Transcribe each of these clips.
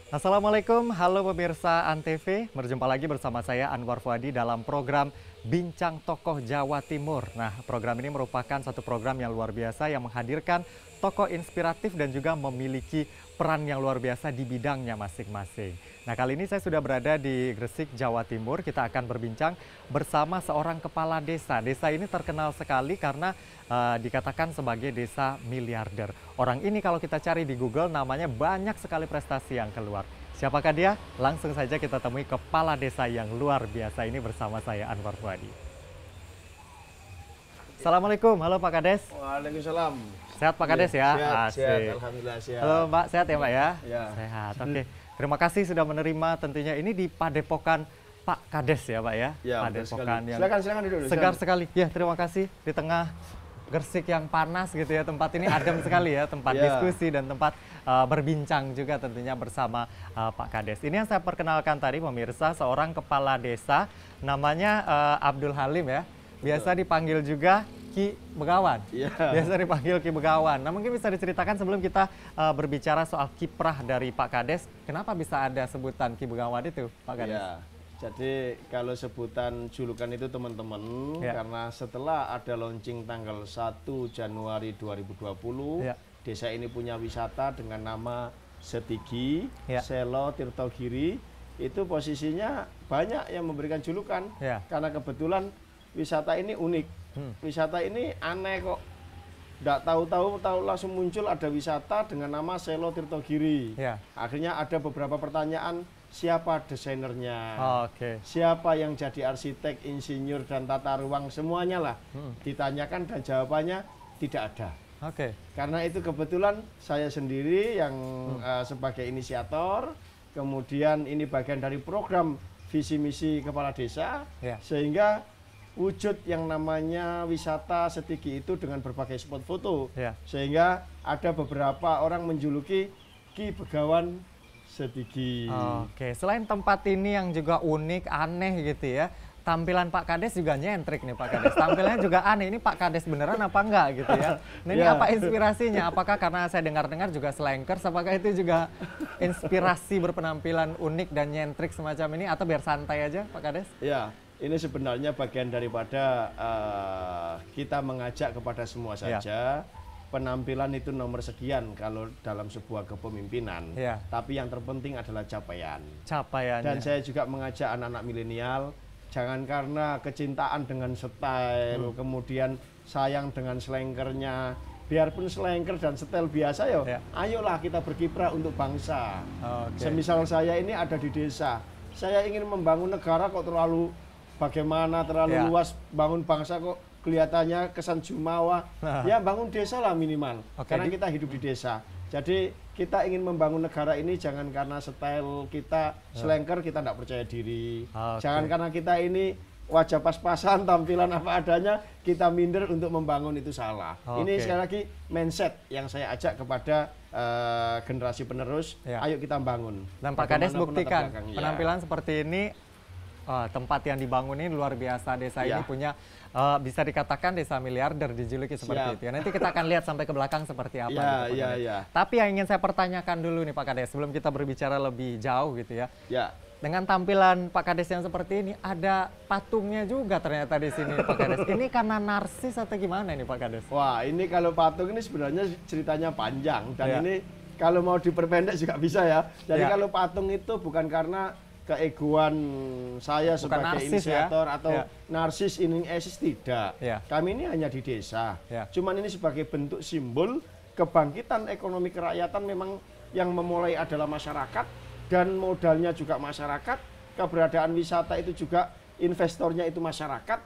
Assalamualaikum, halo pemirsa Antv. Berjumpa lagi bersama saya Anwar Fuadi dalam program Bincang Tokoh Jawa Timur. Nah, program ini merupakan satu program yang luar biasa yang menghadirkan tokoh inspiratif dan juga memiliki peran yang luar biasa di bidangnya masing-masing. Nah, kali ini saya sudah berada di Gresik, Jawa Timur. Kita akan berbincang bersama seorang kepala desa. Desa ini terkenal sekali karena dikatakan sebagai desa miliarder. Orang ini kalau kita cari di Google namanya banyak sekali prestasi yang keluar. Siapakah dia? Langsung saja kita temui kepala desa yang luar biasa ini bersama saya Anwar Fuadi. Assalamualaikum, halo Pak Kades. Waalaikumsalam. Sehat Pak Kades ya? Sehat, alhamdulillah sehat. Halo Mbak, sehat ya Mbak ya? Ya. Sehat, oke. Terima kasih sudah menerima tentunya ini di Padepokan Pak Kades ya Pak ya? Ya, Padepokan yang silakan duduk. segar sekali. Ya, terima kasih di tengah Gresik yang panas gitu ya, tempat ini adem sekali ya, tempat diskusi dan tempat berbincang juga tentunya bersama Pak Kades. Ini yang saya perkenalkan tadi pemirsa, seorang kepala desa namanya Abdul Halim ya, biasa dipanggil juga Ki Begawan. Biasa dipanggil Ki Begawan. Nah, mungkin bisa diceritakan sebelum kita berbicara soal kiprah dari Pak Kades, kenapa bisa ada sebutan Ki Begawan itu Pak Kades? Ya. Jadi kalau sebutan julukan itu teman-teman, karena setelah ada launching tanggal 1 Januari 2020, desa ini punya wisata dengan nama Setigi, Selo Tirtogiri, itu posisinya banyak yang memberikan julukan, karena kebetulan wisata ini unik, wisata ini aneh kok. Nggak tahu-tahu langsung muncul ada wisata dengan nama Selo Tirtogiri. Akhirnya ada beberapa pertanyaan, siapa desainernya, siapa yang jadi arsitek, insinyur, dan tata ruang, semuanya lah ditanyakan dan jawabannya tidak ada. Karena itu kebetulan saya sendiri yang sebagai inisiator, kemudian ini bagian dari program visi misi kepala desa, sehingga wujud yang namanya wisata Setigi itu dengan berbagai spot foto, sehingga ada beberapa orang menjuluki Ki Begawan Setigi. Selain tempat ini yang juga unik, aneh gitu ya, tampilan Pak Kades juga nyentrik nih Pak Kades. Tampilannya juga aneh, ini Pak Kades beneran apa enggak gitu ya. Nah, ini apa inspirasinya? Apakah karena saya dengar-dengar juga slankers, apakah itu juga inspirasi berpenampilan unik dan nyentrik semacam ini, atau biar santai aja Pak Kades? Ya, ini sebenarnya bagian daripada kita mengajak kepada semua saja. Penampilan itu nomor sekian kalau dalam sebuah kepemimpinan, tapi yang terpenting adalah capaian. Dan saya juga mengajak anak-anak milenial, jangan karena kecintaan dengan style, kemudian sayang dengan slankernya, biarpun slanker dan style biasa ayolah kita berkiprah untuk bangsa. Semisal saya ini ada di desa, saya ingin membangun negara kok terlalu bagaimana, terlalu luas, bangun bangsa kok kelihatannya kesan jumawa, ya bangun desa lah minimal, karena kita hidup di desa. Jadi kita ingin membangun negara ini jangan karena style kita slanker, kita tidak percaya diri. Jangan karena kita ini wajah pas-pasan, tampilan apa adanya, kita minder untuk membangun, itu salah. Ini sekali lagi mindset yang saya ajak kepada generasi penerus, ayo kita bangun. Dan Pak Kades buktikan, penampilan seperti ini, tempat yang dibangun ini luar biasa, desa ini punya bisa dikatakan desa miliarder, dijuluki seperti itu ya. Nanti kita akan lihat sampai ke belakang seperti apa. Tapi yang ingin saya pertanyakan dulu nih Pak Kades, sebelum kita berbicara lebih jauh gitu ya. Dengan tampilan Pak Kades yang seperti ini, ada patungnya juga ternyata di sini Pak Kades. Ini karena narsis atau gimana ini Pak Kades? Wah, ini kalau patung ini sebenarnya ceritanya panjang, dan ini kalau mau diperpendek juga bisa ya. Jadi kalau patung itu bukan karena keegoan saya sebagai inisiator atau narsis ini tidak. Kami ini hanya di desa. Cuman ini sebagai bentuk simbol kebangkitan ekonomi kerakyatan, memang yang memulai adalah masyarakat dan modalnya juga masyarakat. Keberadaan wisata itu juga investornya itu masyarakat.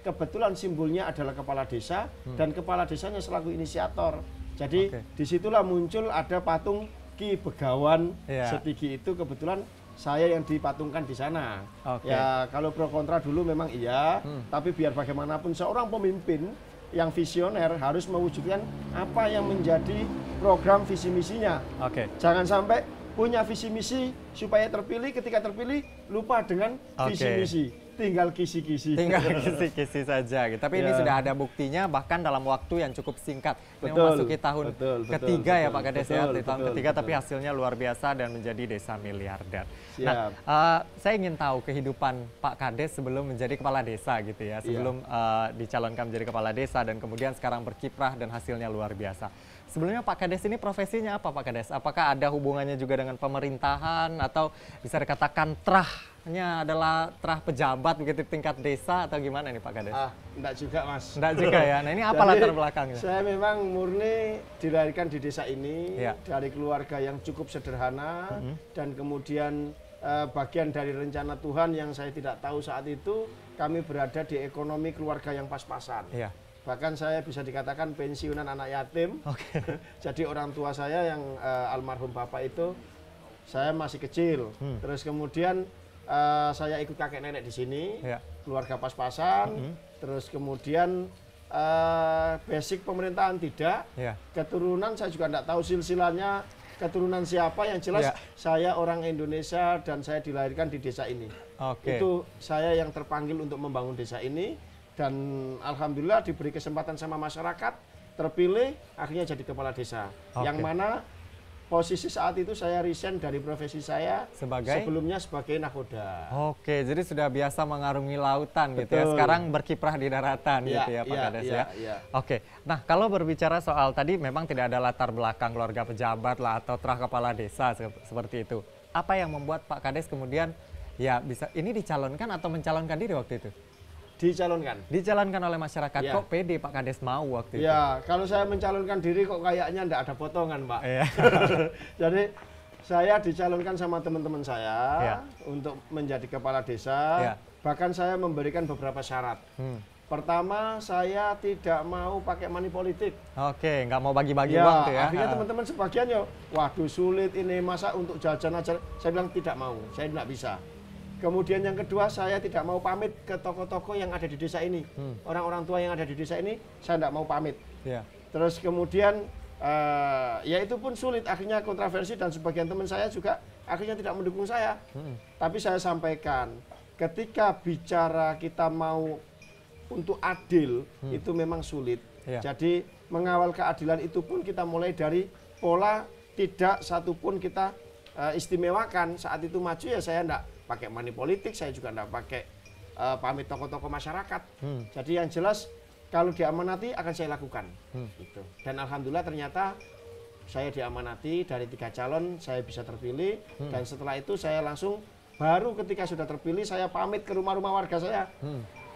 Kebetulan simbolnya adalah kepala desa dan kepala desanya selaku inisiator. Jadi disitulah muncul ada patung Ki Begawan Setigi, itu kebetulan saya yang dipatungkan di sana. Ya kalau pro kontra dulu memang iya, tapi biar bagaimanapun seorang pemimpin yang visioner harus mewujudkan apa yang menjadi program visi misinya. Jangan sampai punya visi misi supaya terpilih, ketika terpilih lupa dengan visi misi. tinggal kisi-kisi. Tinggal kisi-kisi saja gitu. Tapi ini sudah ada buktinya bahkan dalam waktu yang cukup singkat. Ini memasuki tahun ketiga ya Pak Kades ya, di tahun ketiga tapi hasilnya luar biasa dan menjadi desa miliarder. Nah, saya ingin tahu kehidupan Pak Kades sebelum menjadi kepala desa gitu ya, sebelum dicalonkan menjadi kepala desa dan kemudian sekarang berkiprah dan hasilnya luar biasa. Sebelumnya Pak Kades ini profesinya apa Pak Kades? Apakah ada hubungannya juga dengan pemerintahan atau bisa dikatakan terahnya adalah terah pejabat begitu tingkat desa atau gimana nih Pak Kades? Enggak juga Mas. Enggak juga ya. Nah ini apa latar belakangnya? Saya memang murni dilahirkan di desa ini dari keluarga yang cukup sederhana dan kemudian bagian dari rencana Tuhan yang saya tidak tahu saat itu kami berada di ekonomi keluarga yang pas-pasan. Bahkan saya bisa dikatakan pensiunan anak yatim. Jadi orang tua saya yang almarhum bapak itu saya masih kecil. Terus kemudian saya ikut kakek nenek di sini, keluarga pas-pasan. Terus kemudian basic pemerintahan tidak, keturunan saya juga tidak tahu silsilahnya keturunan siapa. Yang jelas saya orang Indonesia dan saya dilahirkan di desa ini. Itu saya yang terpanggil untuk membangun desa ini. Dan alhamdulillah diberi kesempatan sama masyarakat, terpilih, akhirnya jadi kepala desa. Yang mana posisi saat itu saya resign dari profesi saya sebelumnya sebagai nakoda. Jadi sudah biasa mengarungi lautan gitu ya, sekarang berkiprah di daratan gitu ya Pak Kades ya. Nah kalau berbicara soal tadi memang tidak ada latar belakang keluarga pejabat lah atau terah kepala desa seperti itu. Apa yang membuat Pak Kades kemudian ya bisa ini dicalonkan atau mencalonkan diri waktu itu? Dicalonkan oleh masyarakat. Kok pede Pak Kades mau waktu itu? Ya, kalau saya mencalonkan diri kok kayaknya enggak ada potongan, Pak. Jadi saya dicalonkan sama teman-teman saya untuk menjadi kepala desa. Bahkan saya memberikan beberapa syarat. Pertama, saya tidak mau pakai money politik. Nggak mau bagi-bagi uang tuh ya. Akhirnya teman-teman sebagian ya, waduh sulit ini masa untuk jajan aja. Saya bilang tidak mau, saya tidak bisa. Kemudian yang kedua, saya tidak mau pamit ke tokoh-tokoh yang ada di desa ini. Orang-orang tua yang ada di desa ini, saya tidak mau pamit. Terus kemudian, ya itu pun sulit. Akhirnya kontroversi dan sebagian teman saya juga akhirnya tidak mendukung saya. Tapi saya sampaikan, ketika bicara kita mau untuk adil, itu memang sulit. Jadi mengawal keadilan itu pun kita mulai dari pola tidak satupun kita istimewakan. Saat itu maju ya saya enggak pakai money politik, saya juga enggak pakai pamit tokoh-tokoh masyarakat. Jadi yang jelas kalau diamanati akan saya lakukan. Gitu. Dan alhamdulillah ternyata saya diamanati dari 3 calon, saya bisa terpilih. Dan setelah itu saya langsung baru ketika sudah terpilih saya pamit ke rumah-rumah warga saya.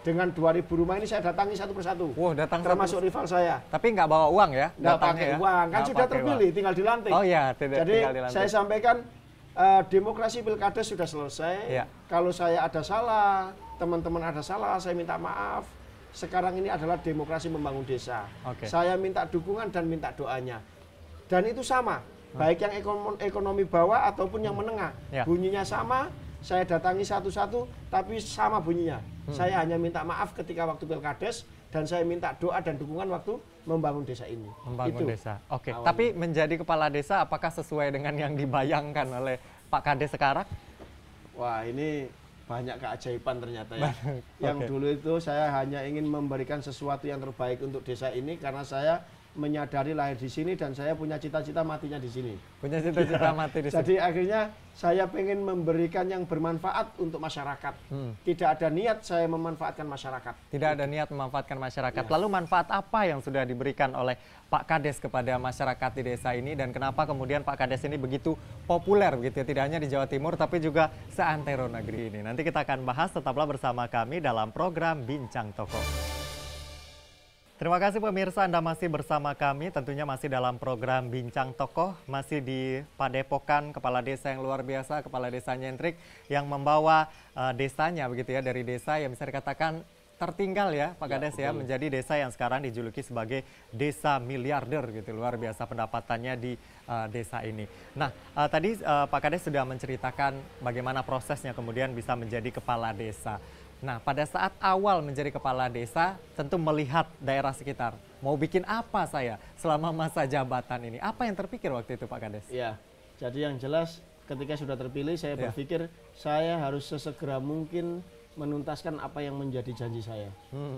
Dengan 2.000 rumah ini saya datangi satu persatu. Termasuk rival saya. Tapi nggak bawa uang ya? Nggak pakai uang, kan sudah terpilih, tinggal dilantik. Jadi saya sampaikan demokrasi pilkada sudah selesai. Kalau saya ada salah, teman-teman ada salah, saya minta maaf. Sekarang ini adalah demokrasi membangun desa. Saya minta dukungan dan minta doanya. Dan itu sama, baik yang ekonomi bawah ataupun yang menengah. Bunyinya sama, saya datangi satu-satu, tapi sama bunyinya. Saya hanya minta maaf ketika waktu pilkades, dan saya minta doa dan dukungan waktu membangun desa ini. Membangun desa. Tapi menjadi kepala desa apakah sesuai dengan yang dibayangkan oleh Pak Kades sekarang? Wah, ini banyak keajaiban ternyata ya. Yang dulu itu saya hanya ingin memberikan sesuatu yang terbaik untuk desa ini karena saya menyadari lahir di sini dan saya punya cita-cita matinya di sini. Punya cita-cita mati di sini. Jadi akhirnya saya pengen memberikan yang bermanfaat untuk masyarakat. Tidak ada niat saya memanfaatkan masyarakat. Tidak ada niat memanfaatkan masyarakat. Lalu manfaat apa yang sudah diberikan oleh Pak Kades kepada masyarakat di desa ini dan kenapa kemudian Pak Kades ini begitu populer begitu ya, tidak hanya di Jawa Timur tapi juga seantero negeri ini. Nanti kita akan bahas, tetaplah bersama kami dalam program Bincang Tokoh. Terima kasih pemirsa, Anda masih bersama kami, tentunya masih dalam program Bincang Tokoh, masih di Padepokan, kepala desa yang luar biasa, kepala desa nyentrik yang membawa desanya begitu ya, dari desa yang bisa dikatakan tertinggal ya Pak Kades ya, menjadi desa yang sekarang dijuluki sebagai desa miliarder gitu, luar biasa pendapatannya di desa ini. Nah tadi Pak Kades sudah menceritakan bagaimana prosesnya kemudian bisa menjadi kepala desa. Nah, pada saat awal menjadi kepala desa, tentu melihat daerah sekitar. Mau bikin apa saya selama masa jabatan ini? Apa yang terpikir waktu itu Pak Kades? Ya, jadi yang jelas ketika sudah terpilih, saya berpikir saya harus sesegera mungkin menuntaskan apa yang menjadi janji saya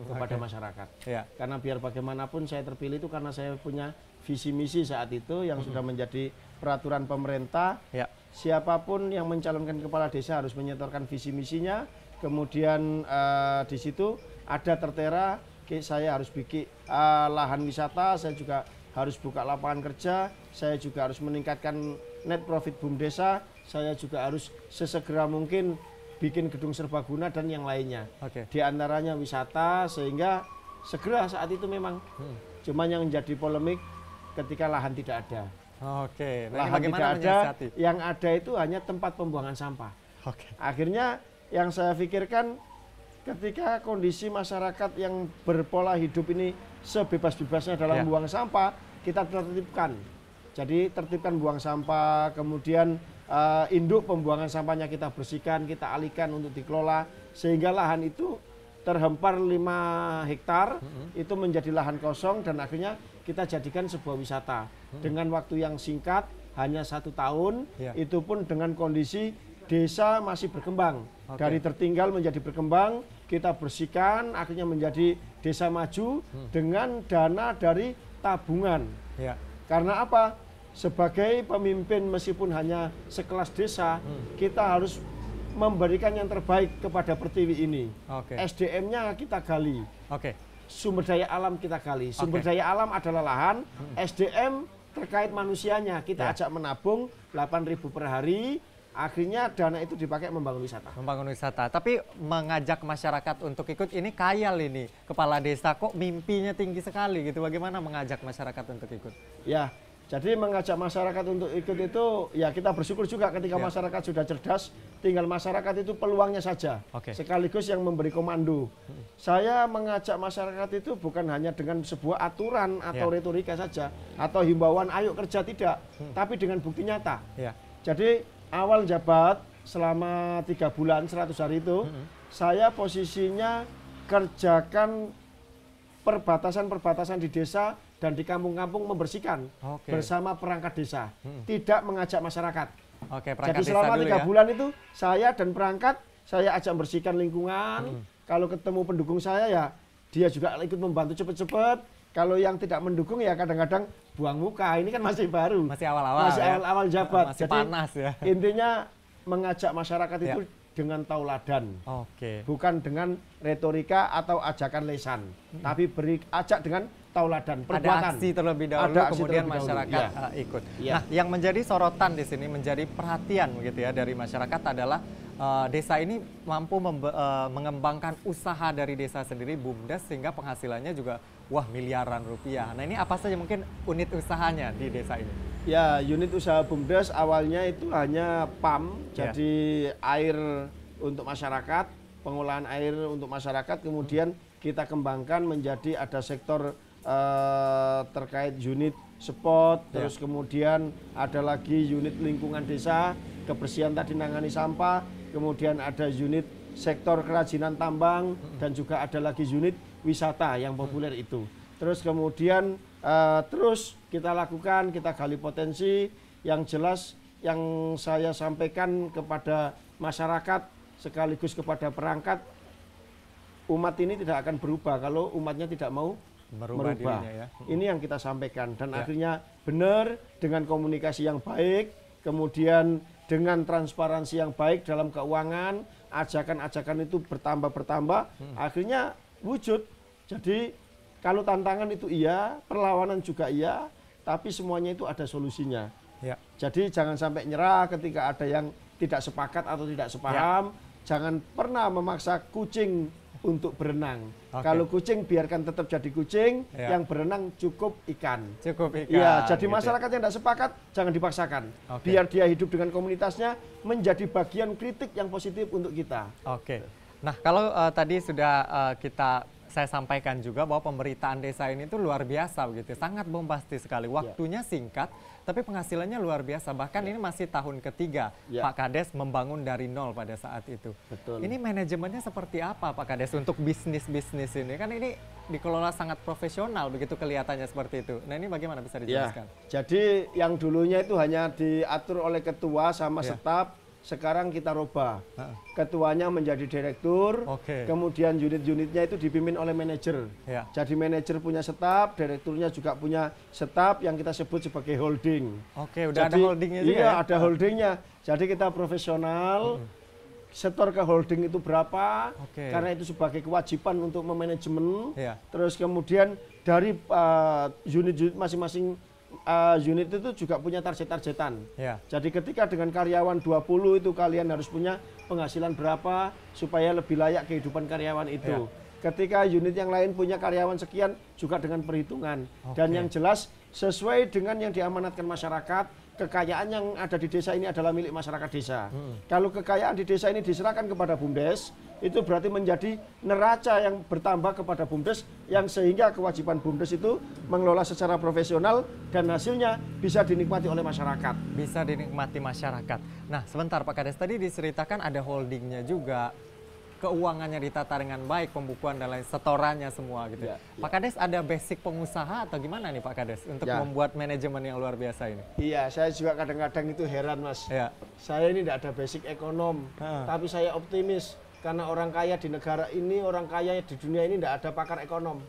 kepada masyarakat. Karena biar bagaimanapun saya terpilih itu karena saya punya visi misi saat itu yang sudah menjadi peraturan pemerintah. Siapapun yang mencalonkan kepala desa harus menyetorkan visi misinya. Kemudian di situ ada tertera, saya harus bikin lahan wisata, saya juga harus buka lapangan kerja, saya juga harus meningkatkan net profit BUMDesa, saya juga harus sesegera mungkin bikin gedung serbaguna dan yang lainnya. Di antaranya wisata, sehingga segera saat itu memang. Cuman yang menjadi polemik ketika lahan tidak ada. Lahan tidak ada, yang ada itu hanya tempat pembuangan sampah. Akhirnya yang saya pikirkan ketika kondisi masyarakat yang berpola hidup ini sebebas-bebasnya dalam buang sampah, kita tertibkan. Jadi tertibkan buang sampah, kemudian induk pembuangan sampahnya kita bersihkan, kita alihkan untuk dikelola, sehingga lahan itu terhempar 5 hektar, itu menjadi lahan kosong dan akhirnya kita jadikan sebuah wisata. Dengan waktu yang singkat, hanya 1 tahun, itu pun dengan kondisi desa masih berkembang. Dari tertinggal menjadi berkembang, kita bersihkan, akhirnya menjadi desa maju dengan dana dari tabungan. Karena apa? Sebagai pemimpin meskipun hanya sekelas desa, kita harus memberikan yang terbaik kepada Pertiwi ini. SDM-nya kita gali. Sumber daya alam kita gali. Sumber daya alam adalah lahan, SDM terkait manusianya. Kita ajak menabung 8.000 per hari, akhirnya dana itu dipakai membangun wisata. Membangun wisata. Tapi mengajak masyarakat untuk ikut, ini khayal ini. Kepala desa kok mimpinya tinggi sekali gitu. Bagaimana mengajak masyarakat untuk ikut? Jadi mengajak masyarakat untuk ikut itu, ya kita bersyukur juga ketika masyarakat sudah cerdas, tinggal masyarakat itu peluangnya saja, sekaligus yang memberi komando. Saya mengajak masyarakat itu bukan hanya dengan sebuah aturan atau retorika saja, atau himbauan ayo kerja, tidak, tapi dengan bukti nyata. Jadi awal jabat selama 3 bulan 100 hari itu, saya posisinya kerjakan perbatasan-perbatasan di desa dan di kampung-kampung membersihkan bersama perangkat desa, tidak mengajak masyarakat. Jadi selama 3 bulan itu saya dan perangkat, saya ajak bersihkan lingkungan. Kalau ketemu pendukung saya ya dia juga ikut membantu cepet-cepet. Kalau yang tidak mendukung ya kadang-kadang buang muka. Ini kan masih baru, masih awal-awal, masih awal-awal jabat. Masih jadi panas ya. Intinya mengajak masyarakat itu dengan tauladan, bukan dengan retorika atau ajakan lesan, tapi ajak dengan tauladan, perbuatan. Ada aksi terlebih dahulu, kemudian masyarakat ikut. Nah, yang menjadi sorotan di sini, menjadi perhatian begitu ya dari masyarakat adalah desa ini mampu mengembangkan usaha dari desa sendiri, BUMDes, sehingga penghasilannya juga miliaran rupiah. Nah, ini apa saja mungkin unit usahanya di desa ini? Ya, unit usaha BUMDes awalnya itu hanya PAM, jadi air untuk masyarakat, pengolahan air untuk masyarakat, kemudian kita kembangkan menjadi ada sektor terkait unit spot, terus kemudian ada lagi unit lingkungan desa, kebersihan tadi nangani sampah, kemudian ada unit sektor kerajinan tambang, dan juga ada lagi unit wisata yang populer itu. Terus kemudian terus kita lakukan, kita gali potensi. Yang jelas yang saya sampaikan kepada masyarakat sekaligus kepada perangkat, umat ini tidak akan berubah kalau umatnya tidak mau merubah. Dirinya, Ini yang kita sampaikan, dan akhirnya benar dengan komunikasi yang baik, kemudian dengan transparansi yang baik dalam keuangan, ajakan-ajakan itu bertambah, akhirnya wujud. Jadi kalau tantangan itu iya, perlawanan juga iya, tapi semuanya itu ada solusinya. Jadi jangan sampai nyerah ketika ada yang tidak sepakat atau tidak sepaham. Jangan pernah memaksa kucing untuk berenang. Kalau kucing biarkan tetap jadi kucing, yang berenang cukup ikan. Jadi masyarakat yang tidak sepakat jangan dipaksakan. Biar dia hidup dengan komunitasnya, menjadi bagian kritik yang positif untuk kita. Nah, kalau tadi sudah saya sampaikan juga bahwa pemberitaan desa ini tuh luar biasa begitu, sangat bombastis sekali. Waktunya singkat, tapi penghasilannya luar biasa. Bahkan ini masih tahun ketiga Pak Kades membangun dari nol pada saat itu. Ini manajemennya seperti apa Pak Kades untuk bisnis-bisnis ini? Kan ini dikelola sangat profesional begitu kelihatannya seperti itu. Nah, ini bagaimana bisa dijelaskan? Jadi yang dulunya itu hanya diatur oleh ketua sama staf. sekarang kita rubah. Ketuanya menjadi direktur, kemudian unit-unitnya itu dipimpin oleh manajer. Jadi manajer punya staf, direkturnya juga punya staf yang kita sebut sebagai holding. Oke, udah ada holdingnya juga. Iya, ada holdingnya. Jadi kita profesional, setor ke holding itu berapa, karena itu sebagai kewajiban untuk memanajemen. Terus kemudian dari unit-unit masing-masing unit itu juga punya target-targetan. Jadi ketika dengan karyawan 20 itu kalian harus punya penghasilan berapa supaya lebih layak kehidupan karyawan itu. Ketika unit yang lain punya karyawan sekian juga dengan perhitungan. Dan yang jelas sesuai dengan yang diamanatkan masyarakat, kekayaan yang ada di desa ini adalah milik masyarakat desa. Kalau kekayaan di desa ini diserahkan kepada BUMDes, itu berarti menjadi neraca yang bertambah kepada BUMDes, yang sehingga kewajiban BUMDes itu mengelola secara profesional dan hasilnya bisa dinikmati oleh masyarakat. Bisa dinikmati masyarakat. Nah, sebentar Pak Kades, tadi diceritakan ada holdingnya juga. Keuangannya ditata dengan baik, pembukuan dan lain setorannya semua gitu. Pak Kades ada basic pengusaha atau gimana nih Pak Kades untuk membuat manajemen yang luar biasa ini? Iya, saya juga kadang-kadang itu heran Mas. Saya ini tidak ada basic ekonom, tapi saya optimis karena orang kaya di negara ini, orang kaya di dunia ini tidak ada pakar ekonom.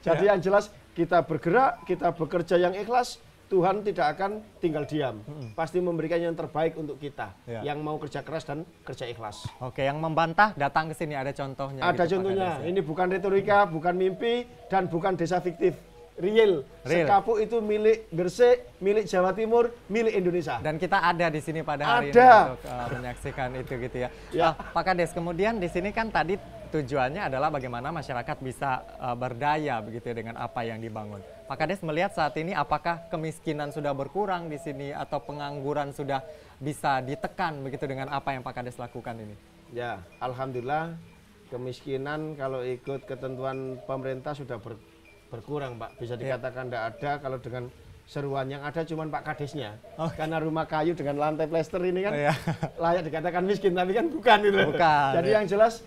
Jadi yang jelas kita bergerak, kita bekerja yang ikhlas. Tuhan tidak akan tinggal diam, pasti memberikan yang terbaik untuk kita, yang mau kerja keras dan kerja ikhlas. Oke, yang membantah datang ke sini, ada contohnya. Ada gitu, contohnya, ini bukan retorika, bukan mimpi, dan bukan desa fiktif. Real. Sekapuk itu milik Gresik, milik Jawa Timur, milik Indonesia. Dan kita ada di sini pada hari ini untuk menyaksikan itu gitu ya. Pak Kades, kemudian di sini kan tadi tujuannya adalah bagaimana masyarakat bisa berdaya begitu ya dengan apa yang dibangun. Pak Kades melihat saat ini apakah kemiskinan sudah berkurang di sini atau pengangguran sudah bisa ditekan begitu dengan apa yang Pak Kades lakukan ini? Ya, alhamdulillah kemiskinan kalau ikut ketentuan pemerintah sudah berkurang, Pak. Bisa dikatakan tidak ada kalau dengan seruan yang ada cuman Pak Kadesnya. Karena rumah kayu dengan lantai plester ini kan layak dikatakan miskin, tapi kan bukan gitu. Jadi yang jelas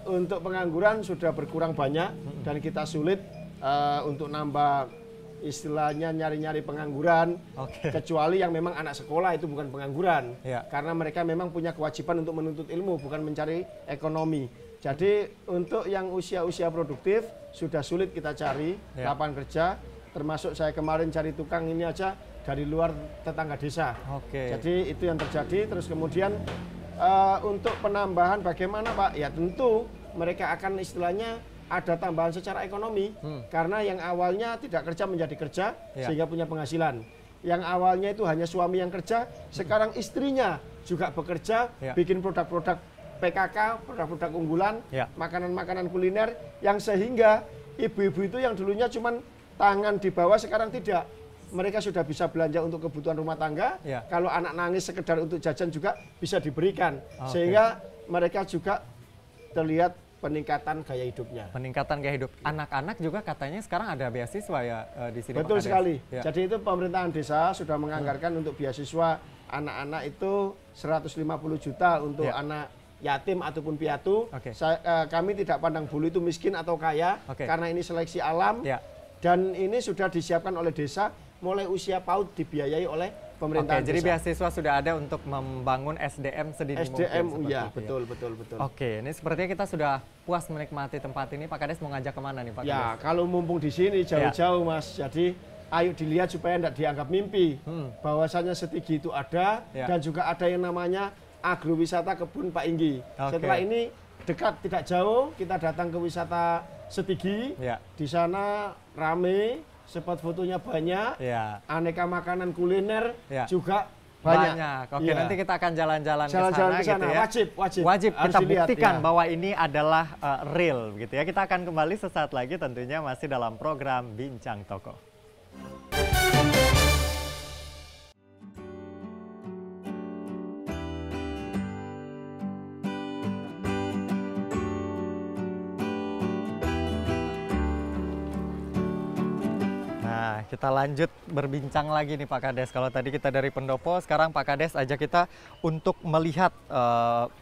untuk pengangguran sudah berkurang banyak dan kita sulit untuk nambah istilahnya nyari-nyari pengangguran, kecuali yang memang anak sekolah itu bukan pengangguran, karena mereka memang punya kewajiban untuk menuntut ilmu, bukan mencari ekonomi. Jadi untuk yang usia-usia produktif sudah sulit kita cari lapangan kerja, termasuk saya kemarin cari tukang ini aja dari luar tetangga desa. Jadi itu yang terjadi. Terus kemudian untuk penambahan bagaimana Pak? Ya tentu mereka akan istilahnya ada tambahan secara ekonomi, karena yang awalnya tidak kerja menjadi kerja sehingga punya penghasilan. Yang awalnya itu hanya suami yang kerja, sekarang istrinya juga bekerja, bikin produk-produk PKK, produk-produk unggulan, makanan-makanan kuliner, yang sehingga ibu-ibu itu yang dulunya cuman tangan di bawah sekarang tidak. Mereka sudah bisa belanja untuk kebutuhan rumah tangga, kalau anak nangis sekedar untuk jajan juga bisa diberikan, sehingga mereka juga terlihat peningkatan gaya hidupnya. Peningkatan gaya hidup. Anak-anak juga katanya sekarang ada beasiswa ya di sini. Betul sekali. Jadi itu pemerintahan desa sudah menganggarkan untuk beasiswa anak-anak itu 150 juta untuk anak yatim ataupun piatu. Kami tidak pandang bulu itu miskin atau kaya, karena ini seleksi alam. Dan ini sudah disiapkan oleh desa, mulai usia PAUD dibiayai oleh pemerintahan desa. Jadi beasiswa sudah ada untuk membangun SDM sedini mungkin. SDM, iya, betul. Oke, ini sepertinya kita sudah puas menikmati tempat ini. Pak Kades mau ngajak kemana nih Pak Kades? Ya, kalau mumpung di sini jauh-jauh Mas, jadi ayo dilihat supaya tidak dianggap mimpi. Bahwasanya Setigi itu ada, dan juga ada yang namanya agrowisata kebun Pak Inggi. Setelah ini dekat tidak jauh, kita datang ke wisata Setigi. Di sana rame, spot fotonya banyak, aneka makanan kuliner juga banyak. Oke, nanti kita akan jalan-jalan ke sana gitu ya. Wajib kita buktikan bahwa ini adalah real gitu ya. Kita akan kembali sesaat lagi tentunya masih dalam program Bincang Tokoh. kita lanjut berbincang lagi nih Pak Kades. Kalau tadi kita dari pendopo, sekarang Pak Kades ajak kita untuk melihat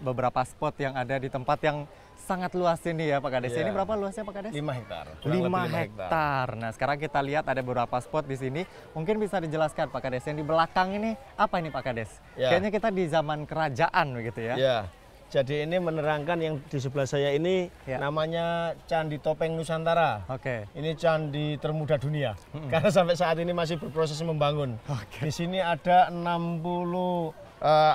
beberapa spot yang ada di tempat yang sangat luas ini ya Pak Kades. Ini berapa luasnya Pak Kades? 5 hektar. 5 hektar. Nah sekarang kita lihat ada beberapa spot di sini. Mungkin bisa dijelaskan Pak Kades, yang di belakang ini apa ini Pak Kades? Kayaknya kita di zaman kerajaan begitu ya? Ya. Jadi ini menerangkan yang di sebelah saya ini namanya Candi Topeng Nusantara. Ini candi termuda dunia. Karena sampai saat ini masih berproses membangun. Di sini ada 60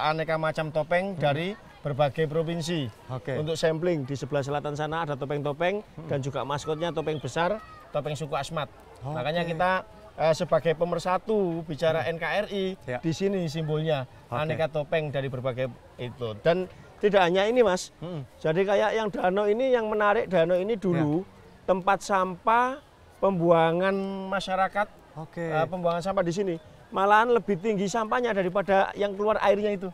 aneka macam topeng dari berbagai provinsi. Untuk sampling di sebelah selatan sana ada topeng-topeng dan juga maskotnya topeng besar, topeng suku Asmat. Makanya kita sebagai pemersatu bicara NKRI di sini simbolnya aneka topeng dari berbagai itu. Dan tidak hanya ini Mas, jadi kayak yang danau ini, yang menarik danau ini dulu tempat sampah pembuangan masyarakat, pembuangan sampah di sini. Malahan lebih tinggi sampahnya daripada yang keluar airnya itu.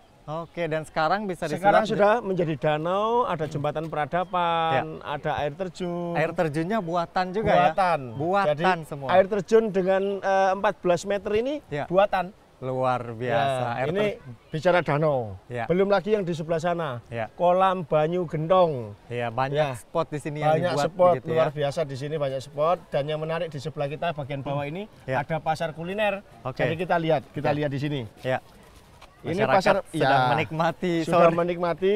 Dan sekarang bisa sekarang sudah menjadi danau, ada jembatan peradaban, ada air terjun. Air terjunnya buatan juga buatan jadi, semua. Air terjun dengan 14 meter ini buatan. Luar biasa. Ini bicara danau. Belum lagi yang di sebelah sana. Kolam Banyu Gentong. Banyak spot di sini yang dibuat. Banyak spot luar biasa di sini, banyak spot. Dan yang menarik di sebelah kita bagian bawah ini ada pasar kuliner. Jadi kita lihat di sini. Ini pasar sedang menikmati. Sudah menikmati.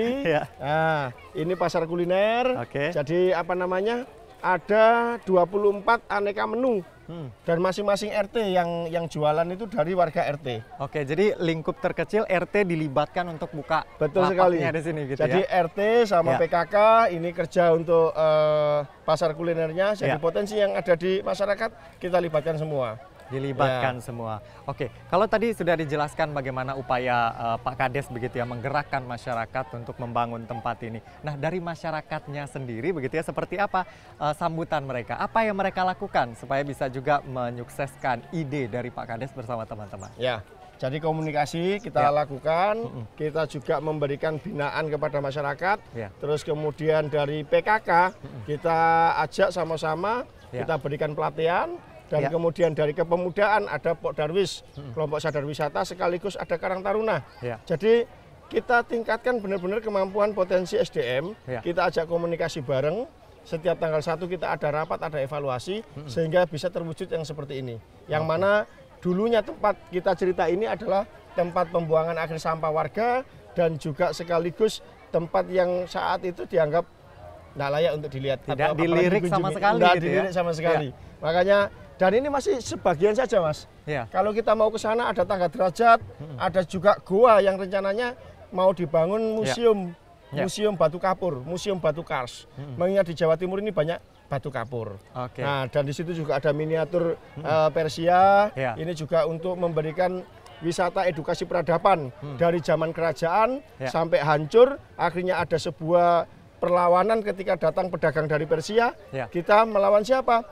Nah, ini pasar kuliner. Jadi apa namanya? Ada 24 aneka menu. Dan masing-masing RT yang jualan itu dari warga RT. Jadi lingkup terkecil RT dilibatkan untuk buka lapaknya di sini gitu. Jadi RT sama PKK ini kerja untuk pasar kulinernya. Jadi potensi yang ada di masyarakat kita libatkan semua. Semua. Kalau tadi sudah dijelaskan bagaimana upaya Pak Kades begitu ya menggerakkan masyarakat untuk membangun tempat ini. Nah, dari masyarakatnya sendiri begitu ya, seperti apa sambutan mereka? Apa yang mereka lakukan supaya bisa juga menyukseskan ide dari Pak Kades bersama teman-teman? Jadi komunikasi kita lakukan, kita juga memberikan binaan kepada masyarakat. Terus kemudian dari PKK kita ajak sama-sama, kita berikan pelatihan. Dan kemudian dari kepemudaan ada Pok Darwis, kelompok sadar wisata, sekaligus ada Karang Taruna. Jadi kita tingkatkan benar-benar kemampuan potensi SDM, kita ajak komunikasi bareng, setiap tanggal 1 kita ada rapat, ada evaluasi, sehingga bisa terwujud yang seperti ini. Yang mana dulunya tempat kita cerita ini adalah tempat pembuangan akhir sampah warga, dan juga sekaligus tempat yang saat itu dianggap tidak layak untuk dilihat. Tidak dilirik sama sekali. Tidak dilirik sama sekali. Makanya, dan ini masih sebagian saja Mas. Kalau kita mau ke sana ada tangga derajat, ada juga goa yang rencananya mau dibangun museum, museum batu kapur, museum batu kars. Mengingat di Jawa Timur ini banyak batu kapur. Nah, dan di situ juga ada miniatur Persia. Ini juga untuk memberikan wisata edukasi peradaban dari zaman kerajaan sampai hancur. Akhirnya ada sebuah perlawanan ketika datang pedagang dari Persia. Kita melawan siapa?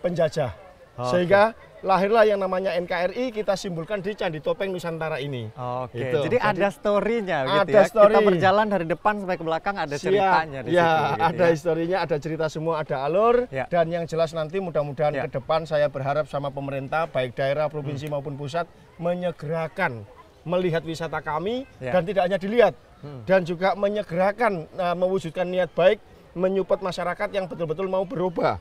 Penjajah. Sehingga lahirlah yang namanya NKRI, kita simbolkan di Candi Topeng Nusantara ini. Gitu. Jadi ada story-nya gitu ya. Kita berjalan dari depan sampai ke belakang ada ceritanya di situ. Ada historinya, ada cerita semua, ada alur. Dan yang jelas nanti mudah-mudahan ke depan saya berharap sama pemerintah, baik daerah, provinsi maupun pusat, menyegerakan melihat wisata kami dan tidak hanya dilihat. Dan juga menyegerakan mewujudkan niat baik, menyupport masyarakat yang betul-betul mau berubah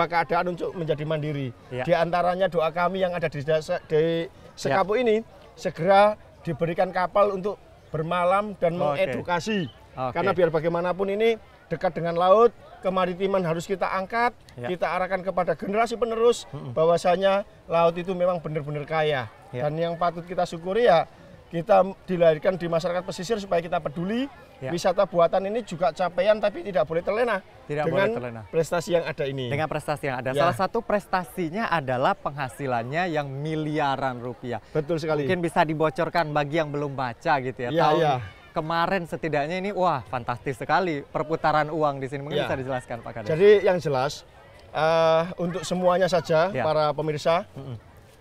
keadaan untuk menjadi mandiri. Di antaranya doa kami yang ada di Sekapu ini, segera diberikan kapal untuk bermalam dan mengedukasi. Karena biar bagaimanapun ini dekat dengan laut, kemaritiman harus kita angkat, kita arahkan kepada generasi penerus, bahwasanya laut itu memang benar-benar kaya. Dan yang patut kita syukuri kita dilahirkan di masyarakat pesisir supaya kita peduli. Wisata buatan ini juga capaian tapi tidak boleh terlena dengan prestasi yang ada ini. Dengan prestasi yang ada. Salah satu prestasinya adalah penghasilannya yang miliaran rupiah. Betul sekali. Mungkin bisa dibocorkan bagi yang belum baca gitu ya. Tahun kemarin setidaknya ini fantastis sekali perputaran uang di sini. Mungkin bisa dijelaskan Pak Kades. Jadi yang jelas untuk semuanya saja para pemirsa,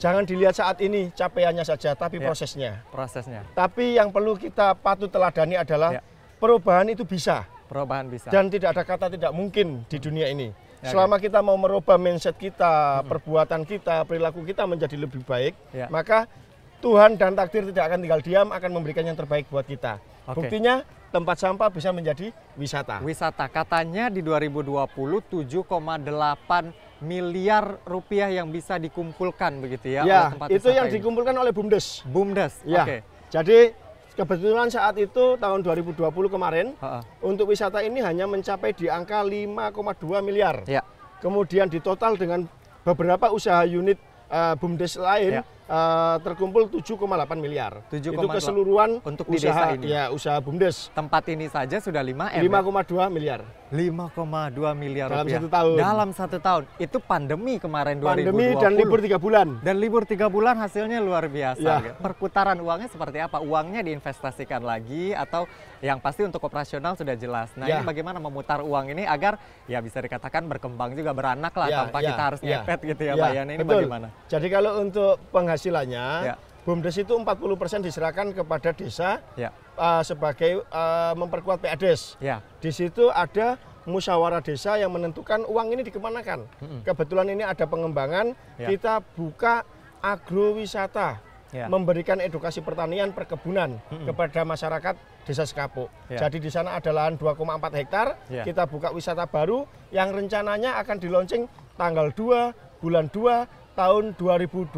jangan dilihat saat ini capaiannya saja, tapi prosesnya. Prosesnya. Tapi yang perlu kita patut teladani adalah perubahan itu bisa. Perubahan bisa. Dan tidak ada kata tidak mungkin di dunia ini. Ya, selama kita mau merubah mindset kita, perbuatan kita, perilaku kita menjadi lebih baik, maka Tuhan dan takdir tidak akan tinggal diam, akan memberikan yang terbaik buat kita. Buktinya tempat sampah bisa menjadi wisata. Wisata, katanya di 2020 7,8 miliar rupiah yang bisa dikumpulkan begitu ya, Ya, oleh tempat itu wisata yang ini. dikumpulkan oleh BUMDes. BUMDes, Ya. oke. Jadi kebetulan saat itu tahun 2020 kemarin untuk wisata ini hanya mencapai di angka 5,2 miliar. Ya. Kemudian ditotal dengan beberapa usaha unit BUMDes lain terkumpul 7,8 miliar. Itu keseluruhan untuk usaha, di desa ini. Ya, usaha BUMDes. Tempat ini saja sudah 5M. 5,2 miliar. 5,2 miliar dalam rupiah. 1 tahun. Dalam 1 tahun. Itu pandemi kemarin 2020. Pandemi dan libur 3 bulan. Dan libur 3 bulan hasilnya luar biasa. Ya. Perputaran uangnya seperti apa? Uangnya diinvestasikan lagi atau yang pasti untuk operasional sudah jelas. Nah, ini bagaimana memutar uang ini agar ya bisa dikatakan berkembang juga, beranak lah tanpa kita harus ngepet gitu ya, Pak Yani. Ini betul. bagaimana? Jadi kalau untuk penghasilannya BUMDes itu 40% diserahkan kepada desa sebagai memperkuat PADes. Di situ ada musyawarah desa yang menentukan uang ini dikemanakan. Kebetulan ini ada pengembangan, kita buka agrowisata, memberikan edukasi pertanian, perkebunan kepada masyarakat Desa Sekapuk. Jadi di sana ada lahan 2,4 hektar, kita buka wisata baru yang rencananya akan di-launching tanggal 2 bulan 2 tahun 2022.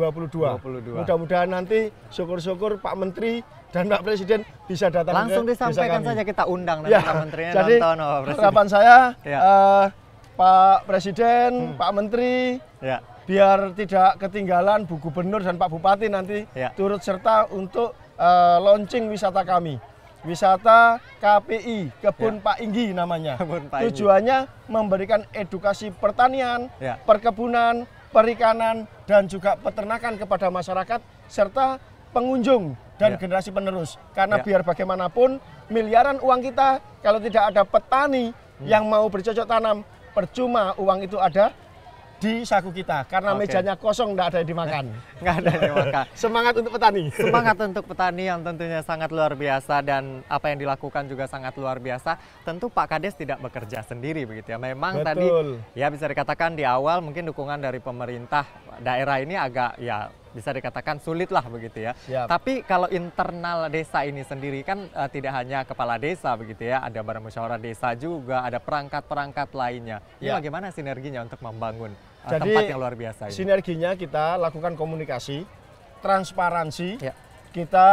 Mudah-mudahan nanti syukur-syukur Pak Menteri dan Pak Presiden bisa datang langsung ke disampaikan saja, kita undang nanti Pak Menterinya. Jadi nonton, harapan saya Pak Presiden, Pak Menteri, biar tidak ketinggalan Bu Gubernur dan Pak Bupati nanti turut serta untuk launching wisata kami. Wisata KPI, Kebun Pak Inggi namanya. Tujuannya memberikan edukasi pertanian, perkebunan, perikanan, dan juga peternakan kepada masyarakat serta pengunjung dan generasi penerus. Karena biar bagaimanapun miliaran uang kita kalau tidak ada petani yang mau bercocok tanam, percuma uang itu ada di saku kita karena mejanya kosong, nggak ada yang dimakan. Nggak ada yang dimakan. Semangat untuk petani. Semangat untuk petani yang tentunya sangat luar biasa, dan apa yang dilakukan juga sangat luar biasa. Tentu Pak Kades tidak bekerja sendiri begitu ya. Memang tadi ya bisa dikatakan di awal mungkin dukungan dari pemerintah daerah ini agak ya bisa dikatakan sulit lah begitu ya. Tapi kalau internal desa ini sendiri kan tidak hanya kepala desa begitu ya, ada badan musyawarah desa juga, ada perangkat-perangkat lainnya. Ini bagaimana sinerginya untuk membangun tempat yang luar biasa ini? Sinerginya kita lakukan komunikasi, transparansi, kita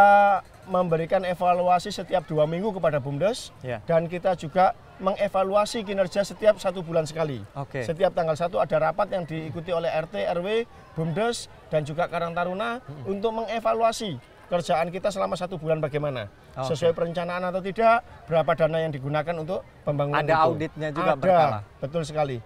memberikan evaluasi setiap 2 minggu kepada BUMDes, dan kita juga mengevaluasi kinerja setiap 1 bulan sekali. Setiap tanggal 1 ada rapat yang diikuti oleh RT, RW, BUMDes, dan juga Karang Taruna untuk mengevaluasi kerjaan kita selama 1 bulan bagaimana. Sesuai perencanaan atau tidak, berapa dana yang digunakan untuk pembangunan itu. Ada auditnya juga berkala. Betul sekali.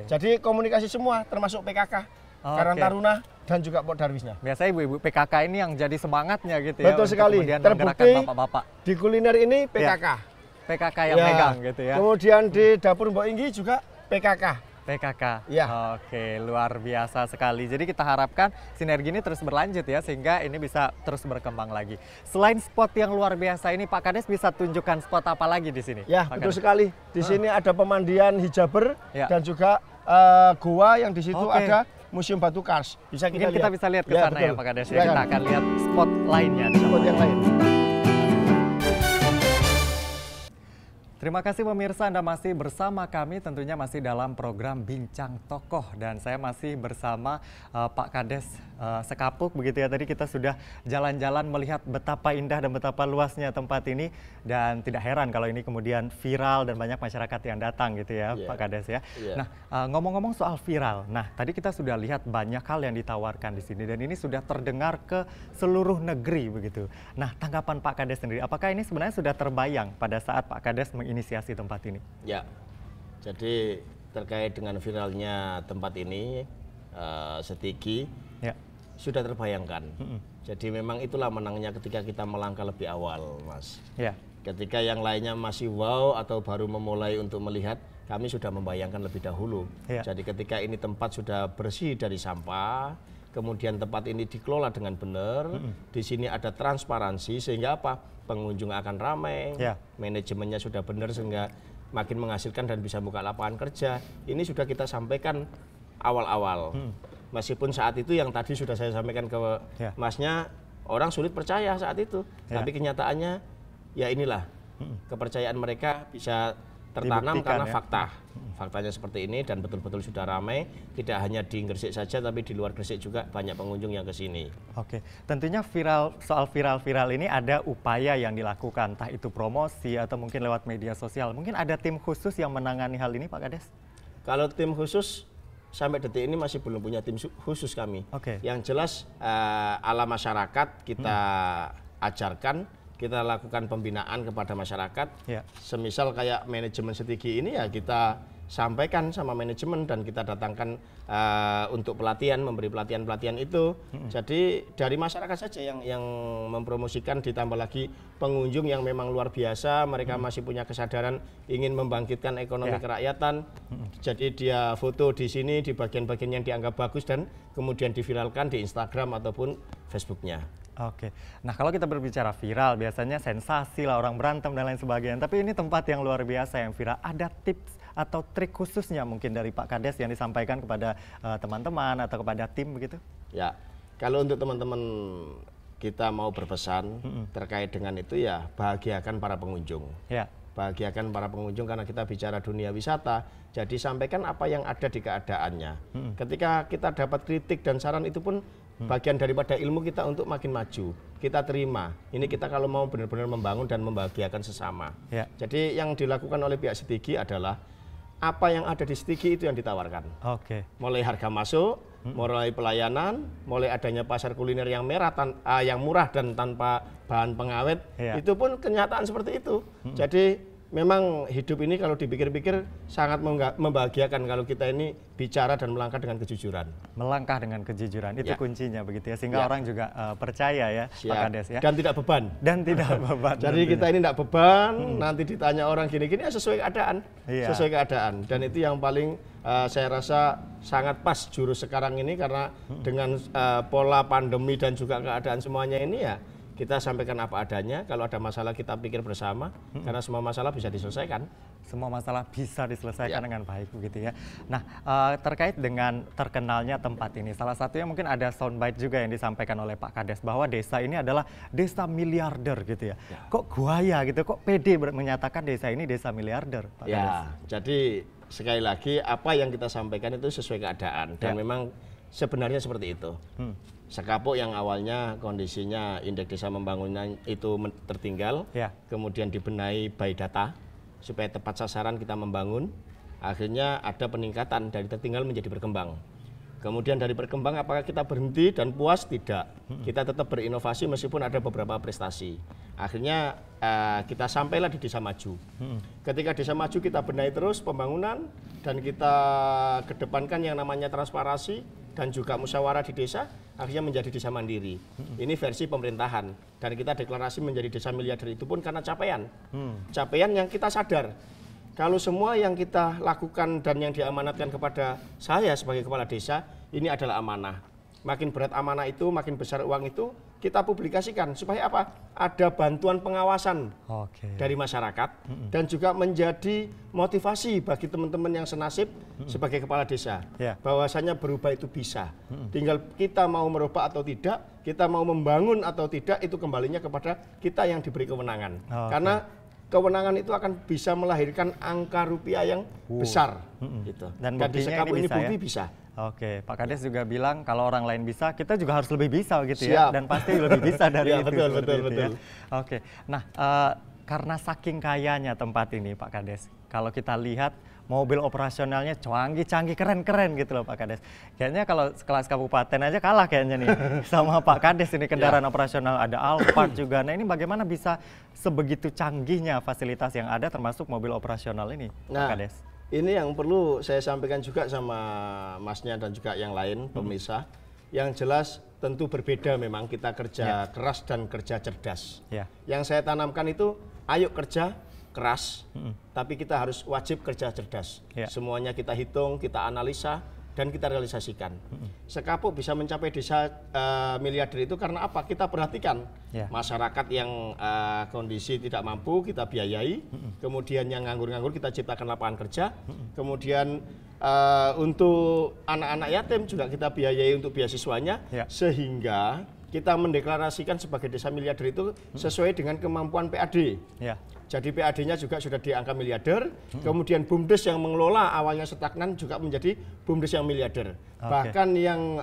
Jadi komunikasi semua termasuk PKK, Karang Taruna, dan juga Pok Darwisnya. Biasanya ibu-ibu PKK ini yang jadi semangatnya gitu ya. Betul sekali. Terbukti bapak-bapak di kuliner ini PKK. PKK yang megang gitu ya. Kemudian di dapur Mbok Inggi juga PKK. PKK. Oke, luar biasa sekali. Jadi kita harapkan sinergi ini terus berlanjut ya, sehingga ini bisa terus berkembang lagi. Selain spot yang luar biasa ini, Pak Kades bisa tunjukkan spot apa lagi di sini? Ya, Pak betul Kades? sekali. Di sini ada pemandian hijaber dan juga goa yang di situ ada Museum Batu Kars. Bisa kita Mungkin kita bisa lihat ke sana ya, Pak Kades. Kita akan lihat spot lainnya. Spot yang lain. Terima kasih pemirsa, Anda masih bersama kami, tentunya masih dalam program Bincang Tokoh, dan saya masih bersama Pak Kades Sekapuk begitu ya. Tadi kita sudah jalan-jalan melihat betapa indah dan betapa luasnya tempat ini, dan tidak heran kalau ini kemudian viral dan banyak masyarakat yang datang gitu ya, Pak Kades ya. Nah, ngomong-ngomong soal viral, nah tadi kita sudah lihat banyak hal yang ditawarkan di sini dan ini sudah terdengar ke seluruh negeri begitu. Nah, tanggapan Pak Kades sendiri, apakah ini sebenarnya sudah terbayang pada saat Pak Kades menginisiasi tempat ini? Ya, jadi terkait dengan viralnya tempat ini, Setigi, sudah terbayangkan. Jadi memang itulah menangnya ketika kita melangkah lebih awal, Mas. Ketika yang lainnya masih wow atau baru memulai untuk melihat, kami sudah membayangkan lebih dahulu. Jadi ketika ini tempat sudah bersih dari sampah, kemudian tempat ini dikelola dengan benar, di sini ada transparansi sehingga apa? Pengunjung akan ramai, manajemennya sudah benar sehingga makin menghasilkan dan bisa buka lapangan kerja. Ini sudah kita sampaikan awal-awal. Meskipun saat itu yang tadi sudah saya sampaikan ke Masnya, orang sulit percaya saat itu. Tapi kenyataannya ya inilah, kepercayaan mereka bisa tertanam karena fakta. Faktanya seperti ini dan betul-betul sudah ramai, tidak hanya di Gresik saja tapi di luar Gresik juga banyak pengunjung yang ke sini. Oke, tentunya soal viral ini ada upaya yang dilakukan, entah itu promosi atau mungkin lewat media sosial. Mungkin ada tim khusus yang menangani hal ini Pak Kades? Kalau tim khusus sampai detik ini masih belum punya tim khusus kami. Yang jelas ala masyarakat kita ajarkan, kita lakukan pembinaan kepada masyarakat. Semisal kayak manajemen Setigi ini ya kita sampaikan sama manajemen dan kita datangkan untuk pelatihan, memberi pelatihan-pelatihan itu. Jadi dari masyarakat saja yang mempromosikan, ditambah lagi pengunjung yang memang luar biasa, mereka masih punya kesadaran ingin membangkitkan ekonomi kerakyatan. Jadi dia foto di sini di bagian-bagian yang dianggap bagus dan kemudian diviralkan di Instagram ataupun Facebooknya. Oke, nah kalau kita berbicara viral biasanya sensasi lah, orang berantem dan lain sebagainya. Tapi ini tempat yang luar biasa yang viral. Ada tips atau trik khususnya mungkin dari Pak Kades yang disampaikan kepada teman-teman atau kepada tim begitu? Ya, kalau untuk teman-teman kita mau berpesan terkait dengan itu ya bahagiakan para pengunjung. Bahagiakan para pengunjung karena kita bicara dunia wisata. Jadi sampaikan apa yang ada di keadaannya. Ketika kita dapat kritik dan saran itu pun bagian daripada ilmu kita untuk makin maju. Kita terima. Ini kita kalau mau benar-benar membangun dan membahagiakan sesama. Jadi yang dilakukan oleh pihak Setigi adalah apa yang ada di Setigi itu yang ditawarkan. Mulai harga masuk, mulai pelayanan, mulai adanya pasar kuliner yang murah dan tanpa bahan pengawet, itu pun kenyataan seperti itu. Jadi memang hidup ini kalau dipikir-pikir sangat membahagiakan kalau kita ini bicara dan melangkah dengan kejujuran. Melangkah dengan kejujuran, itu kuncinya begitu ya, sehingga orang juga percaya ya Pak Kades ya. Dan tidak beban. Dan tidak beban. Jadi kita ini tidak beban, nanti ditanya orang gini-gini ya sesuai keadaan. Sesuai keadaan. Dan itu yang paling saya rasa sangat pas jurus sekarang ini karena dengan pola pandemi dan juga keadaan semuanya ini ya, kita sampaikan apa adanya, kalau ada masalah kita pikir bersama, karena semua masalah bisa diselesaikan. Semua masalah bisa diselesaikan dengan baik begitu ya. Nah, terkait dengan terkenalnya tempat ini, salah satunya mungkin ada soundbite juga yang disampaikan oleh Pak Kades bahwa desa ini adalah desa miliarder gitu ya. Kok guaya gitu, kok pede menyatakan desa ini desa miliarder Pak Kades? Jadi sekali lagi apa yang kita sampaikan itu sesuai keadaan dan memang sebenarnya seperti itu. Sekapuk yang awalnya kondisinya indeks desa pembangunan itu tertinggal, kemudian dibenahi by data supaya tepat sasaran kita membangun, akhirnya ada peningkatan dari tertinggal menjadi berkembang. Kemudian dari berkembang apakah kita berhenti dan puas? Tidak. Kita tetap berinovasi meskipun ada beberapa prestasi. Akhirnya kita sampailah di desa maju. Ketika desa maju kita benahi terus pembangunan dan kita kedepankan yang namanya transparansi dan juga musyawarah di desa, akhirnya menjadi desa mandiri. Ini versi pemerintahan dan kita deklarasi menjadi desa miliarder itu pun karena capaian. Capaian yang kita sadar. Kalau semua yang kita lakukan dan yang diamanatkan kepada saya sebagai kepala desa, ini adalah amanah. Makin berat amanah itu, makin besar uang itu, kita publikasikan. Supaya apa? Ada bantuan pengawasan dari masyarakat dan juga menjadi motivasi bagi teman-teman yang senasib sebagai kepala desa. Bahwasanya berubah itu bisa. Tinggal kita mau merubah atau tidak, kita mau membangun atau tidak, itu kembalinya kepada kita yang diberi kewenangan. Karena kewenangan itu akan bisa melahirkan angka rupiah yang besar. Gitu. Dan di Sekapuk ini bukti bisa. Pak Kades juga bilang kalau orang lain bisa, kita juga harus lebih bisa gitu ya. Dan pasti lebih bisa dari itu. Betul. Nah, karena saking kayanya tempat ini Pak Kades, kalau kita lihat mobil operasionalnya canggih-canggih, keren-keren gitu loh Pak Kades. Kayaknya kalau sekelas kabupaten aja kalah kayaknya nih sama Pak Kades ini kendaraan operasional, ada Alphard juga. Nah ini bagaimana bisa sebegitu canggihnya fasilitas yang ada termasuk mobil operasional ini Pak Kades? Ini yang perlu saya sampaikan juga sama Masnya dan juga yang lain pemirsa. Yang jelas tentu berbeda memang kita kerja keras dan kerja cerdas. Yang saya tanamkan itu ayo kerja keras, tapi kita harus wajib kerja cerdas. Semuanya kita hitung, kita analisa, dan kita realisasikan. Sekapuk bisa mencapai desa miliarder itu karena apa? Kita perhatikan masyarakat yang kondisi tidak mampu kita biayai, kemudian yang nganggur-nganggur kita ciptakan lapangan kerja, kemudian untuk anak-anak yatim juga kita biayai untuk beasiswanya, sehingga kita mendeklarasikan sebagai desa miliarder itu sesuai dengan kemampuan PAD. Jadi PAD-nya juga sudah di angka miliarder, kemudian BUMDes yang mengelola awalnya stagnan juga menjadi BUMDes yang miliarder. Bahkan yang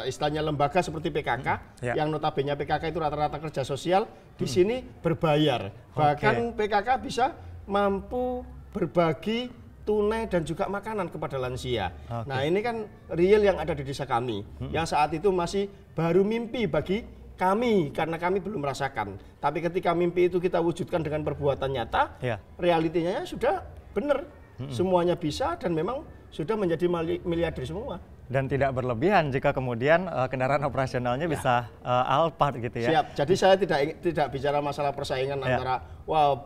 istilahnya lembaga seperti PKK, yang notabene PKK itu rata-rata kerja sosial, di sini berbayar. Bahkan PKK bisa mampu berbagi tunai dan juga makanan kepada lansia. Nah ini kan real yang ada di desa kami, yang saat itu masih baru mimpi bagi kami, karena kami belum merasakan. Tapi ketika mimpi itu kita wujudkan dengan perbuatan nyata, realitinya sudah benar. Semuanya bisa dan memang sudah menjadi miliarder semua. Dan tidak berlebihan jika kemudian kendaraan operasionalnya bisa Alphard gitu ya. Siap. Jadi saya tidak bicara masalah persaingan antara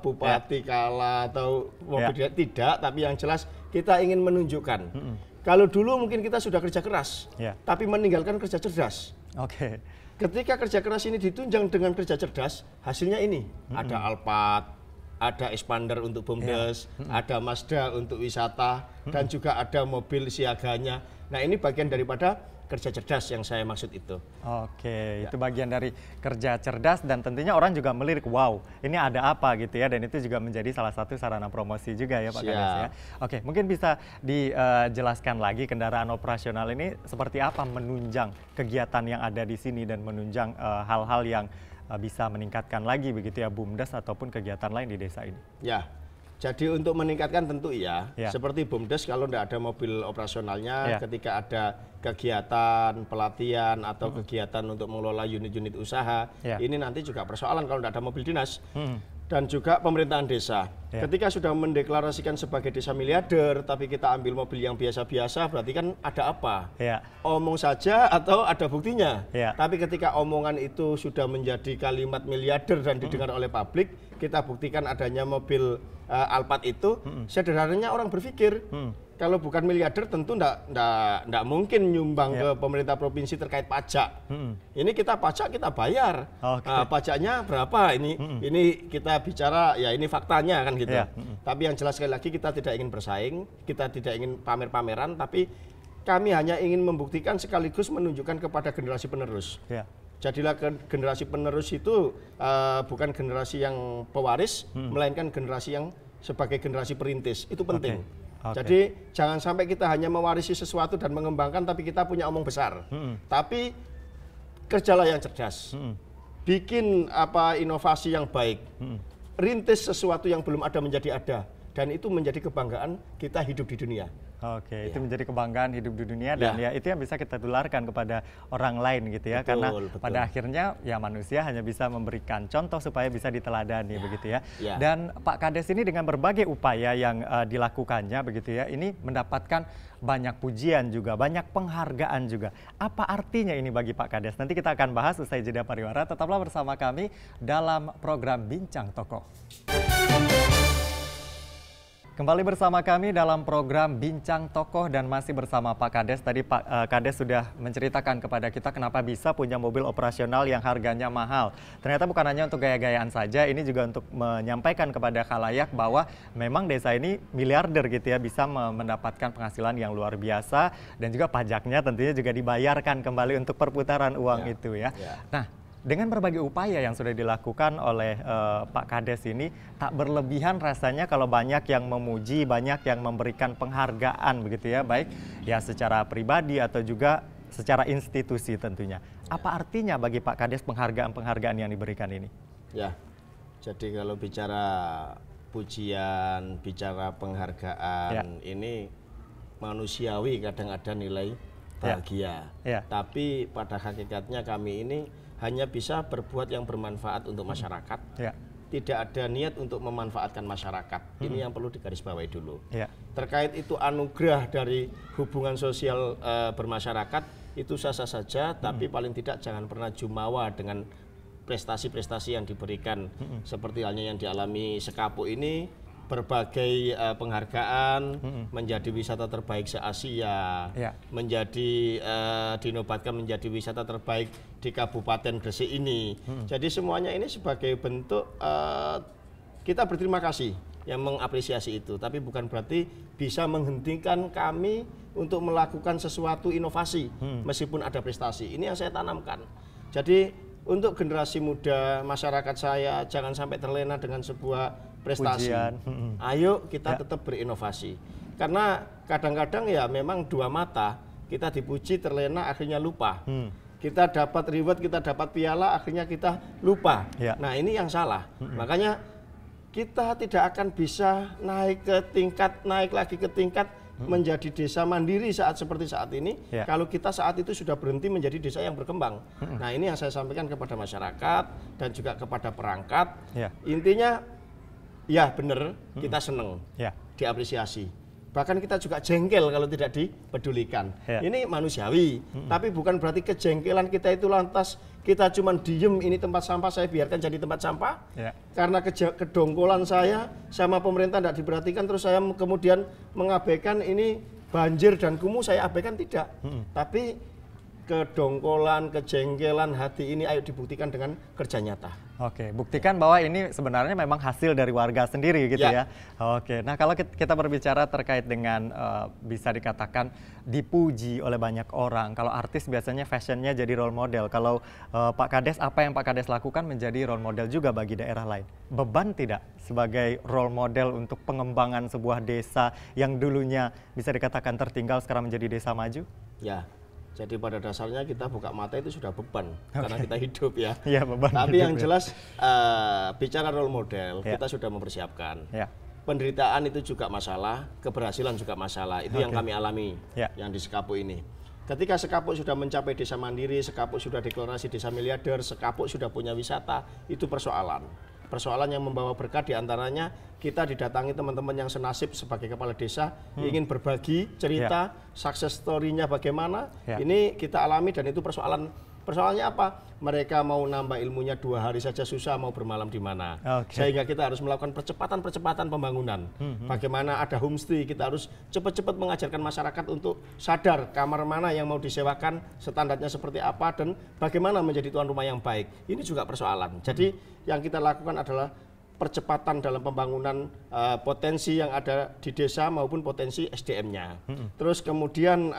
bupati kalah atau mobil tidak, tapi yang jelas kita ingin menunjukkan. Kalau dulu mungkin kita sudah kerja keras, tapi meninggalkan kerja cerdas. Ketika kerja keras ini ditunjang dengan kerja cerdas, hasilnya ini. Ada Alphard, ada expander untuk BUMDes, ada Mazda untuk wisata, dan juga ada mobil siaganya. Nah ini bagian daripada kerja cerdas yang saya maksud itu. Itu bagian dari kerja cerdas dan tentunya orang juga melirik, wow ini ada apa gitu ya, dan itu juga menjadi salah satu sarana promosi juga ya Pak Kades ya. Mungkin bisa dijelaskan lagi kendaraan operasional ini seperti apa menunjang kegiatan yang ada di sini dan menunjang hal-hal yang bisa meningkatkan lagi begitu ya BUMDes ataupun kegiatan lain di desa ini. Jadi untuk meningkatkan tentu seperti BUMDes kalau tidak ada mobil operasionalnya, ketika ada kegiatan pelatihan atau kegiatan untuk mengelola unit-unit usaha, ini nanti juga persoalan kalau tidak ada mobil dinas. Dan juga pemerintahan desa. Ketika sudah mendeklarasikan sebagai desa miliarder, tapi kita ambil mobil yang biasa-biasa, berarti kan ada apa? Omong saja atau ada buktinya? Tapi ketika omongan itu sudah menjadi kalimat miliarder dan didengar oleh publik, kita buktikan adanya mobil Alphard itu, sederhananya orang berpikir, kalau bukan miliarder tentu enggak mungkin nyumbang ke pemerintah provinsi terkait pajak. Ini kita pajak kita bayar. Pajaknya berapa ini? Ini kita bicara ya ini faktanya kan gitu. Tapi yang jelas sekali lagi kita tidak ingin bersaing, kita tidak ingin pamer-pameran, tapi kami hanya ingin membuktikan sekaligus menunjukkan kepada generasi penerus. Jadilah generasi penerus itu bukan generasi yang pewaris, melainkan generasi yang sebagai generasi perintis. Itu penting. Jadi jangan sampai kita hanya mewarisi sesuatu dan mengembangkan, tapi kita punya omong besar. Tapi kerjalah yang cerdas, bikin inovasi yang baik, rintis sesuatu yang belum ada menjadi ada, dan itu menjadi kebanggaan kita hidup di dunia. Itu menjadi kebanggaan hidup di dunia dan ya itu yang bisa kita tularkan kepada orang lain gitu ya, karena pada akhirnya ya manusia hanya bisa memberikan contoh supaya bisa diteladani begitu ya. Dan Pak Kades ini dengan berbagai upaya yang dilakukannya begitu ya, ini mendapatkan banyak pujian juga, banyak penghargaan juga. Apa artinya ini bagi Pak Kades? Nanti kita akan bahas usai jeda pariwara. Tetaplah bersama kami dalam program Bincang Tokoh. Kembali bersama kami dalam program Bincang Tokoh dan masih bersama Pak Kades. Tadi Pak Kades sudah menceritakan kepada kita kenapa bisa punya mobil operasional yang harganya mahal. Ternyata bukan hanya untuk gaya-gayaan saja, ini juga untuk menyampaikan kepada khalayak bahwa memang desa ini miliarder gitu ya, bisa mendapatkan penghasilan yang luar biasa dan juga pajaknya tentunya juga dibayarkan kembali untuk perputaran uang itu ya. Nah, dengan berbagai upaya yang sudah dilakukan oleh Pak Kades ini, tak berlebihan rasanya kalau banyak yang memuji, banyak yang memberikan penghargaan begitu ya, baik ya secara pribadi atau juga secara institusi tentunya. Apa artinya bagi Pak Kades penghargaan-penghargaan yang diberikan ini? Jadi kalau bicara pujian, bicara penghargaan, ini manusiawi kadang ada nilai bahagia. Tapi pada hakikatnya kami ini hanya bisa berbuat yang bermanfaat untuk masyarakat. Tidak ada niat untuk memanfaatkan masyarakat. Ini yang perlu digarisbawahi dulu. Terkait itu anugerah dari hubungan sosial bermasyarakat, itu sah-sah saja, tapi paling tidak jangan pernah jumawa dengan prestasi-prestasi yang diberikan. Seperti halnya yang dialami Sekapuk ini, berbagai penghargaan, menjadi wisata terbaik se-Asia, menjadi dinobatkan menjadi wisata terbaik di Kabupaten Gresik ini. Jadi semuanya ini sebagai bentuk kita berterima kasih yang mengapresiasi itu, tapi bukan berarti bisa menghentikan kami untuk melakukan sesuatu inovasi meskipun ada prestasi. Ini yang saya tanamkan. Jadi untuk generasi muda masyarakat saya jangan sampai terlena dengan sebuah prestasi. Ayo kita tetap berinovasi. Karena kadang-kadang ya memang dua mata, kita dipuji terlena akhirnya lupa. Kita dapat reward, kita dapat piala akhirnya kita lupa. Nah, ini yang salah. Makanya kita tidak akan bisa naik lagi ke tingkat menjadi desa mandiri seperti saat ini kalau kita saat itu sudah berhenti menjadi desa yang berkembang. Nah, ini yang saya sampaikan kepada masyarakat dan juga kepada perangkat. Intinya ya benar, kita senang diapresiasi. Bahkan kita juga jengkel kalau tidak dipedulikan. Ini manusiawi, tapi bukan berarti kejengkelan kita itu lantas kita cuma diem, ini tempat sampah saya biarkan jadi tempat sampah. Karena kedongkolan saya sama pemerintah tidak diperhatikan, terus saya kemudian mengabaikan ini banjir dan kumuh, saya abaikan, tidak. Tapi kedongkolan, kejengkelan hati ini ayo dibuktikan dengan kerja nyata. Oke, buktikan bahwa ini sebenarnya memang hasil dari warga sendiri gitu ya. Oke, nah kalau kita berbicara terkait dengan bisa dikatakan dipuji oleh banyak orang. Kalau artis biasanya fashionnya jadi role model. Kalau Pak Kades, apa yang Pak Kades lakukan menjadi role model juga bagi daerah lain. Beban tidak sebagai role model untuk pengembangan sebuah desa yang dulunya bisa dikatakan tertinggal sekarang menjadi desa maju? Ya. Jadi pada dasarnya kita buka mata itu sudah beban karena kita hidup ya. Beban. Tapi yang jelas bicara role model kita sudah mempersiapkan. Penderitaan itu juga masalah, keberhasilan juga masalah. Itu yang kami alami yang di Sekapuk ini. Ketika Sekapuk sudah mencapai desa mandiri, Sekapuk sudah deklarasi desa miliarder, Sekapuk sudah punya wisata, itu persoalan. Persoalan yang membawa berkah diantaranya kita didatangi teman-teman yang senasib sebagai kepala desa, ingin berbagi cerita, success story-nya bagaimana, ini kita alami dan itu persoalan. Persoalannya apa? Mereka mau nambah ilmunya 2 hari saja susah, mau bermalam di mana. Sehingga kita harus melakukan percepatan pembangunan. Bagaimana ada homestay, kita harus cepat-cepat mengajarkan masyarakat untuk sadar kamar mana yang mau disewakan, standarnya seperti apa, dan bagaimana menjadi tuan rumah yang baik. Ini juga persoalan. Jadi yang kita lakukan adalah percepatan dalam pembangunan potensi yang ada di desa maupun potensi SDM-nya. Terus kemudian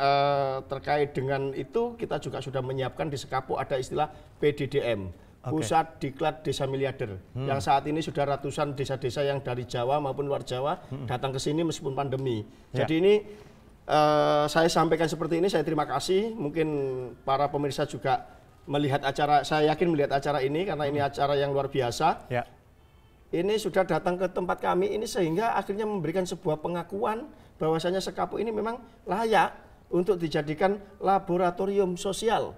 terkait dengan itu kita juga sudah menyiapkan di Sekapuk ada istilah PDDM, Pusat Diklat Desa Miliarder, yang saat ini sudah ratusan desa-desa yang dari Jawa maupun luar Jawa datang ke sini meskipun pandemi. Jadi ini saya sampaikan seperti ini, saya terima kasih. Mungkin para pemirsa juga melihat acara, saya yakin melihat acara ini karena ini acara yang luar biasa. Ini sudah datang ke tempat kami ini sehingga akhirnya memberikan sebuah pengakuan bahwasanya Sekapuk ini memang layak untuk dijadikan laboratorium sosial.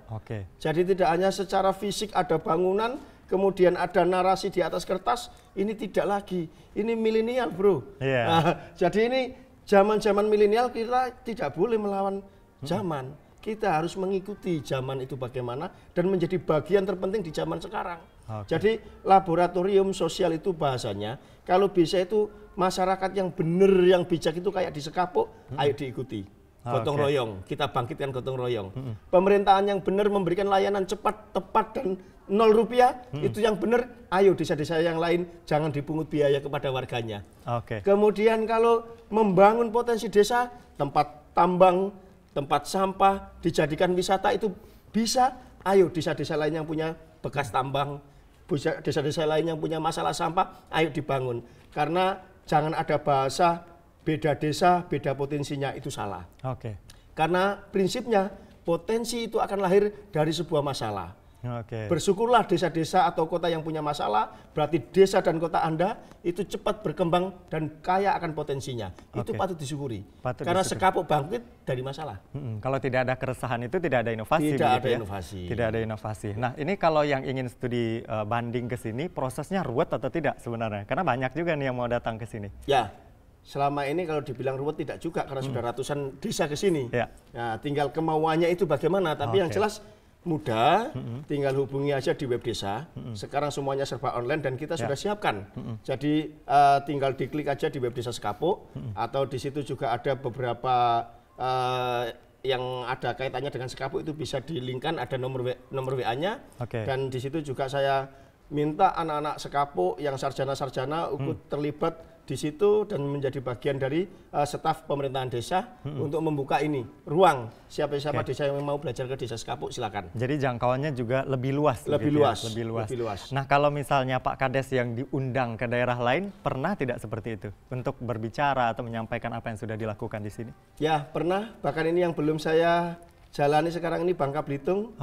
Jadi tidak hanya secara fisik ada bangunan, kemudian ada narasi di atas kertas, ini tidak lagi. Ini milenial, bro. Nah, jadi ini zaman-zaman milenial kita tidak boleh melawan zaman. Kita harus mengikuti zaman itu bagaimana dan menjadi bagian terpenting di zaman sekarang. Jadi laboratorium sosial itu bahasanya, kalau bisa itu masyarakat yang benar, yang bijak itu kayak di Sekapuk, ayo diikuti. Gotong royong, kita bangkitkan gotong royong. Pemerintahan yang benar memberikan layanan cepat, tepat, dan 0 rupiah, itu yang benar, ayo desa-desa yang lain jangan dipungut biaya kepada warganya. Kemudian kalau membangun potensi desa, tempat tambang, tempat sampah, dijadikan wisata itu bisa, ayo desa-desa lain yang punya bekas tambang, desa-desa lain yang punya masalah sampah, ayo dibangun. Karena jangan ada bahasa beda desa, beda potensinya, itu salah. Karena prinsipnya potensi itu akan lahir dari sebuah masalah. Bersyukurlah desa-desa atau kota yang punya masalah, berarti desa dan kota Anda itu cepat berkembang dan kaya akan potensinya. Itu patut disyukuri. Karena Sekapuk bangkit dari masalah. Kalau tidak ada keresahan itu tidak ada inovasi. Tidak ada inovasi. Nah, ini kalau yang ingin studi banding ke sini, prosesnya ruwet atau tidak sebenarnya? Karena banyak juga nih yang mau datang ke sini. Ya, selama ini kalau dibilang ruwet tidak juga karena sudah ratusan desa ke sini. Nah, tinggal kemauannya itu bagaimana. Tapi yang jelas mudah, tinggal hubungi aja di web desa. Sekarang semuanya serba online dan kita sudah siapkan. Jadi tinggal diklik aja di web desa Sekapuk, atau di situ juga ada beberapa yang ada kaitannya dengan Sekapuk, itu bisa di-linkkan, ada nomor WA-nya. Dan di situ juga saya minta anak-anak Sekapuk yang sarjana-sarjana ikut terlibat di situ dan menjadi bagian dari staf pemerintahan desa untuk membuka ini ruang siapa-siapa desa yang mau belajar ke desa Sekapuk silakan. Jadi jangkauannya juga lebih luas. Lebih luas. Nah, kalau misalnya Pak Kades yang diundang ke daerah lain, pernah tidak seperti itu untuk berbicara atau menyampaikan apa yang sudah dilakukan di sini? Ya, pernah. Bahkan ini yang belum saya jalani sekarang ini, Bangka Belitung.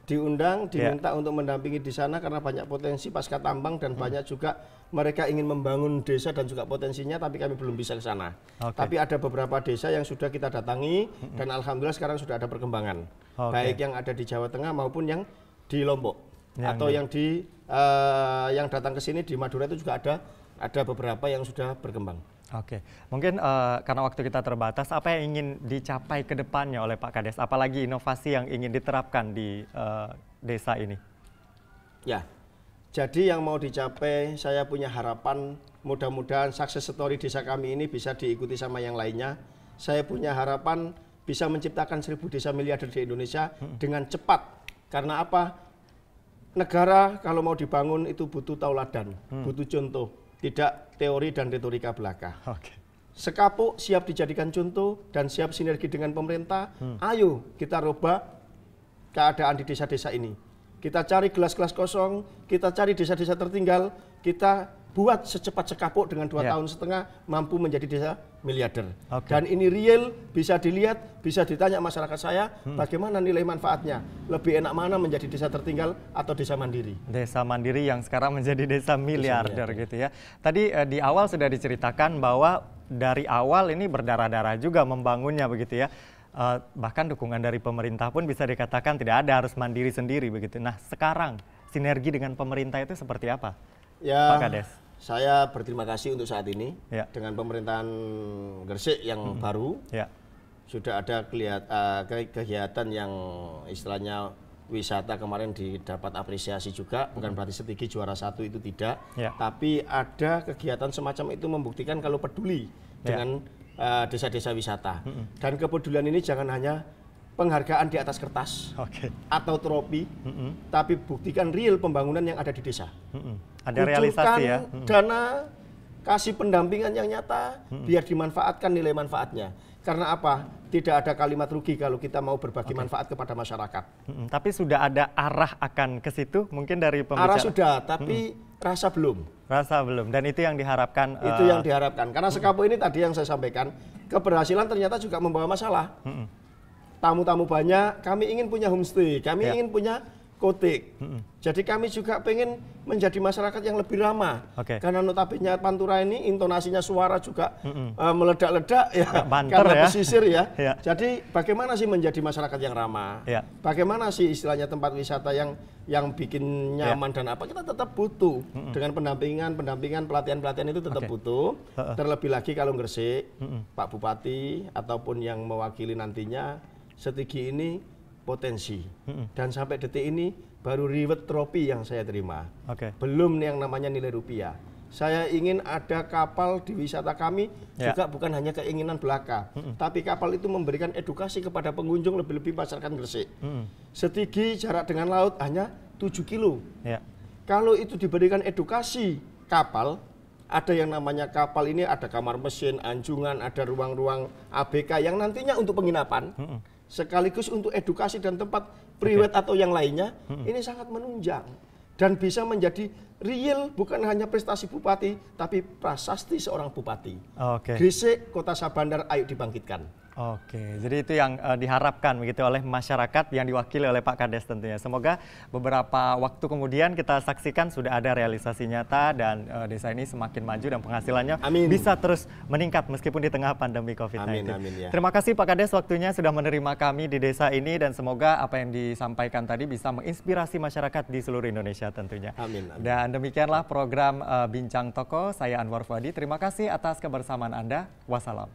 Diundang, diminta untuk mendampingi di sana karena banyak potensi pasca tambang dan banyak juga mereka ingin membangun desa dan juga potensinya, tapi kami belum bisa ke sana. Tapi ada beberapa desa yang sudah kita datangi dan alhamdulillah sekarang sudah ada perkembangan. Baik yang ada di Jawa Tengah maupun yang di Lombok atau yang datang ke sini di Madura itu juga ada beberapa yang sudah berkembang. Mungkin karena waktu kita terbatas, apa yang ingin dicapai ke depannya oleh Pak Kades? Apalagi inovasi yang ingin diterapkan di desa ini? Ya, jadi yang mau dicapai, saya punya harapan mudah-mudahan sukses story desa kami ini bisa diikuti sama yang lainnya. Saya punya harapan bisa menciptakan 1000 desa miliarder di Indonesia dengan cepat. Karena apa? Negara kalau mau dibangun itu butuh tauladan, butuh contoh. Tidak teori dan retorika belaka. Sekapuk siap dijadikan contoh dan siap sinergi dengan pemerintah. Ayo kita rubah keadaan di desa-desa ini. Kita cari gelas-gelas kosong, kita cari desa-desa tertinggal, kita buat secepat Sekapuk dengan 2 tahun setengah mampu menjadi desa miliarder. Dan ini real, bisa dilihat, bisa ditanya masyarakat saya, bagaimana nilai manfaatnya. Lebih enak mana menjadi desa tertinggal atau desa mandiri? Desa mandiri yang sekarang menjadi desa miliarder gitu ya. Tadi di awal sudah diceritakan bahwa dari awal ini berdarah-darah juga membangunnya begitu ya. Bahkan dukungan dari pemerintah pun bisa dikatakan tidak ada, harus mandiri sendiri begitu. Nah, sekarang sinergi dengan pemerintah itu seperti apa? Ya, Pak Kades. Saya berterima kasih untuk saat ini dengan pemerintahan Gresik yang baru. Sudah ada kegiatan yang istilahnya wisata kemarin didapat apresiasi juga, bukan berarti setigi juara 1 itu tidak, tapi ada kegiatan semacam itu membuktikan kalau peduli dengan desa-desa wisata. Dan kepedulian ini jangan hanya penghargaan di atas kertas atau trofi, tapi buktikan real pembangunan yang ada di desa. Ada realisasi ya. Dana, kasih pendampingan yang nyata, biar dimanfaatkan nilai manfaatnya. Karena apa? Tidak ada kalimat rugi kalau kita mau berbagi manfaat kepada masyarakat. Tapi sudah ada arah akan ke situ mungkin dari pembicara? Arah sudah, tapi rasa belum. Rasa belum, dan itu yang diharapkan. Itu yang diharapkan. Karena Sekapuk ini tadi yang saya sampaikan, keberhasilan ternyata juga membawa masalah. Tamu-tamu banyak, kami ingin punya homestay, kami ingin punya kotek. Jadi kami juga pengen menjadi masyarakat yang lebih ramah. Karena notabene Pantura ini intonasinya suara juga meledak-ledak ya, karena pesisir ya. Jadi bagaimana sih menjadi masyarakat yang ramah? Bagaimana sih istilahnya tempat wisata yang bikin nyaman dan apa? Kita tetap butuh dengan pendampingan, pelatihan-pelatihan itu tetap butuh. Terlebih lagi kalau Gresik, Pak Bupati ataupun yang mewakili nantinya setigi ini potensi. Dan sampai detik ini baru reward trofi yang saya terima. Belum yang namanya nilai rupiah. Saya ingin ada kapal di wisata kami juga bukan hanya keinginan belaka, tapi kapal itu memberikan edukasi kepada pengunjung, lebih-lebih masyarakat Gresik. Setigi jarak dengan laut hanya 7 kilo. Kalau itu diberikan edukasi kapal, ada yang namanya kapal ini ada kamar mesin, anjungan, ada ruang-ruang ABK yang nantinya untuk penginapan, sekaligus untuk edukasi dan tempat priwet atau yang lainnya, ini sangat menunjang dan bisa menjadi real, bukan hanya prestasi bupati, tapi prasasti seorang bupati. Gresik, Kota Sabandar, ayo dibangkitkan. Jadi itu yang diharapkan begitu oleh masyarakat yang diwakili oleh Pak Kades tentunya. Semoga beberapa waktu kemudian kita saksikan sudah ada realisasi nyata dan desa ini semakin maju dan penghasilannya bisa terus meningkat meskipun di tengah pandemi COVID-19. Terima kasih Pak Kades waktunya sudah menerima kami di desa ini dan semoga apa yang disampaikan tadi bisa menginspirasi masyarakat di seluruh Indonesia tentunya. Dan demikianlah program Bincang Tokoh, saya Anwar Fuadi. Terima kasih atas kebersamaan Anda. Wassalam.